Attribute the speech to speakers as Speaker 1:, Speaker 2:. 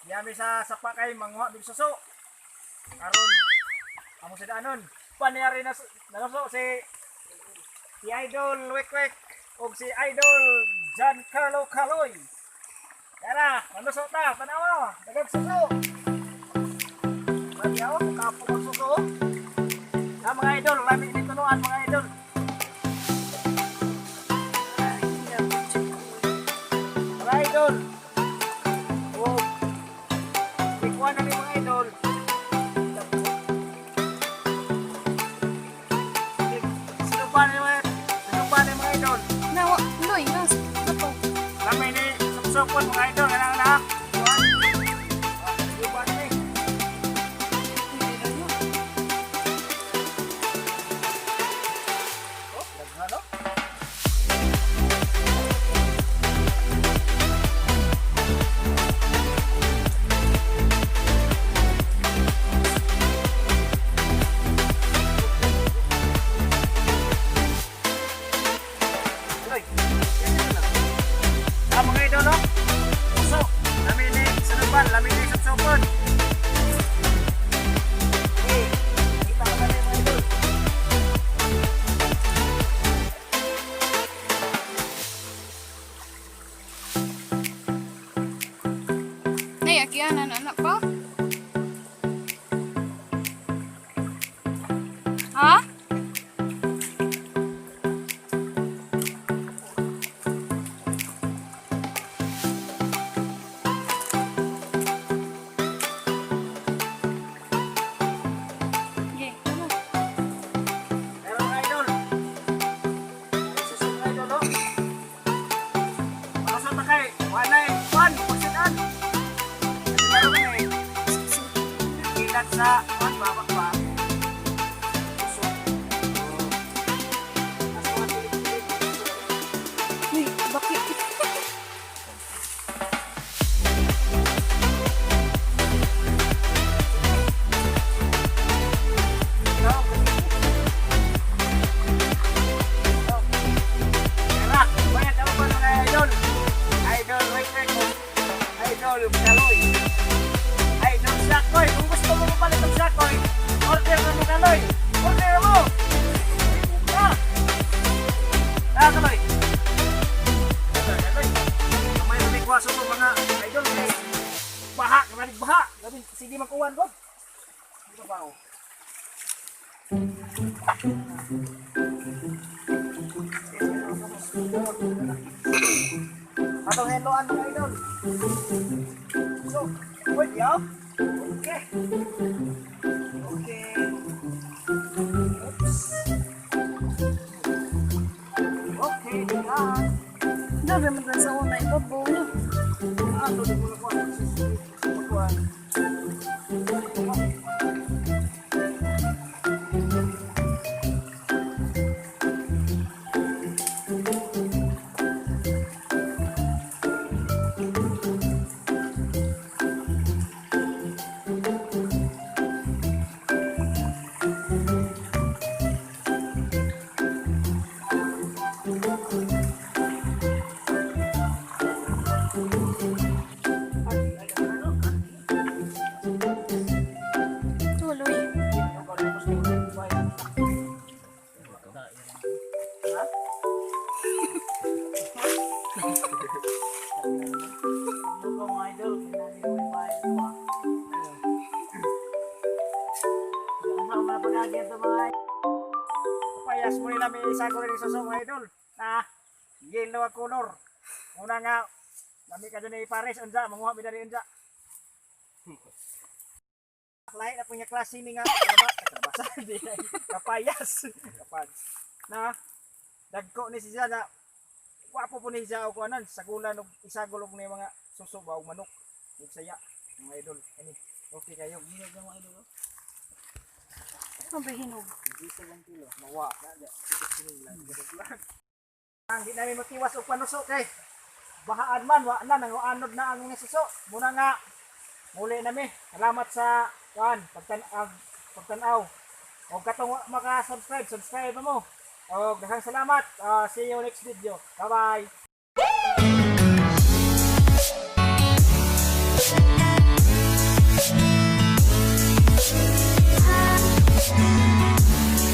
Speaker 1: Yami sa sapa kay manguha big suso. Karon amo sa daanon. Panayari na naluso si Idol Wekwek ug si Idol Giancarlo Caloy. Tara, naluso ta, tanawa, dagang suso. Bagyaw, kapo ng suso. Na mga idol, lami ni tunuan mga idol. Mga idol. Oh. Ikuha na ni mga idol. Sinupan ni mga idol.
Speaker 2: Nawa, Loy, nas. Ato.
Speaker 1: Lami ni supsupon mga idol. Ganang na. Sinupan ni. Oh, daghan no? Tuloy. Ah, mga idol, no? Suso. Lami ni sinupan. Lami ni supsupon. Okay. Kita ka na mga idol.
Speaker 2: Nay, akianan anak pa. Ha? Okay, ano?
Speaker 1: Pero mga idol, ay suso mga idol, no? Makasal na kay, wanay, one, pagsitaan. Kasi meron na eh, kilat sa, one, babak pa. Suso. Nasa mga pilit-pilit, suso.
Speaker 2: Uy, bakit?
Speaker 1: No? No? Tara, bayad ako ba mga idol? Idol Wekwek, Idol Kaloy, Idol Sakoy. Kung gusto mo mapalit ng Sakoy, order na mo Kaloy. Order mo! Ah! Ah, Kaloy. Kaloy. Kamay na may kwaso ko mga idol. Kay baha, kamalig baha. Labing sige magkuhan ko. Dito ba ako? Atong helloan mga idol. So, wait yaw. Okay. Okay. Oops. Okay, dyan.
Speaker 2: Dabi man lang sa una ibabaw niyo.
Speaker 1: Ano din mo na kuha? Kuha.
Speaker 2: Tuloy.
Speaker 1: Kapayas mo nila may isa ko rin susong mga idol na yellow ang color. Una nga, lami ka dyan Paris, unja, manguha mi dari unja. Lain na punya klase ni nga, trabasa, di kapayas. Kapag, na, dagko ni siya na, wapo po ni siya o kuanan, sagulan o isagulog ni mga suso ba o manok. Yung saya, mga idol. Ani, okay kayo. Hinog ng mga idol. Oh.
Speaker 2: Ano ba hinog?
Speaker 1: Dito lang kilo. Mawa. Ang di namin matiwas o panuso kay bahaan man, wa na, nanguanod na ang mga suso. Muna nga, muli nami. Salamat sa pagtanaw. O katong maka-subscribe, subscribe mo. O daghang salamat. See you next video. Bye-bye.